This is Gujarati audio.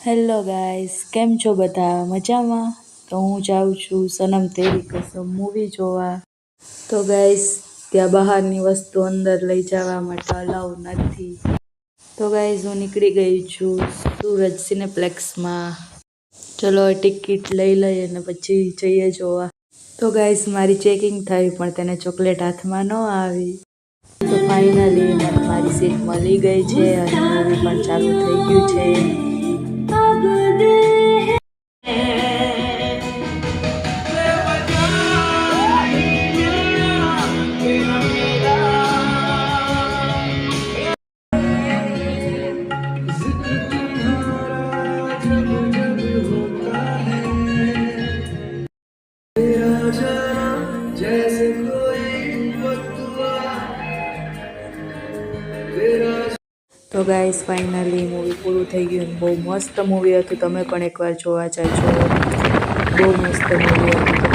હેલો ગાઈસ, કેમ છો બધા? મજામાં? તો હું જાઉં છું સનમ તેરી કસમ મૂવી જોવા. તો ગાઈસ, ત્યાં બહારની વસ્તુ અંદર લઈ જવા માટે અલાઉ નથી. તો ગાઈસ, હું નીકળી ગઈ છું સુરત સિનેપ્લેક્સમાં. ચલો ટિકિટ લઈ લઈએ અને પછી જઈએ જોવા. તો ગાઈસ, મારી ચેકિંગ થઈ પણ તેને ચોકલેટ હાથમાં ન આવી. તો ફાઇનલી મને મારી સીટ મળી ગઈ છે અને મૂવી પણ ચાલુ થઈ ગયું છે. તો ગાઈસ, ફાઇનલી મૂવી પૂરું થઈ ગયું. બહુ મસ્ત મૂવી હતું. તમે પણ એકવાર જોવા જાજો. બહુ મસ્ત મૂવી હતું.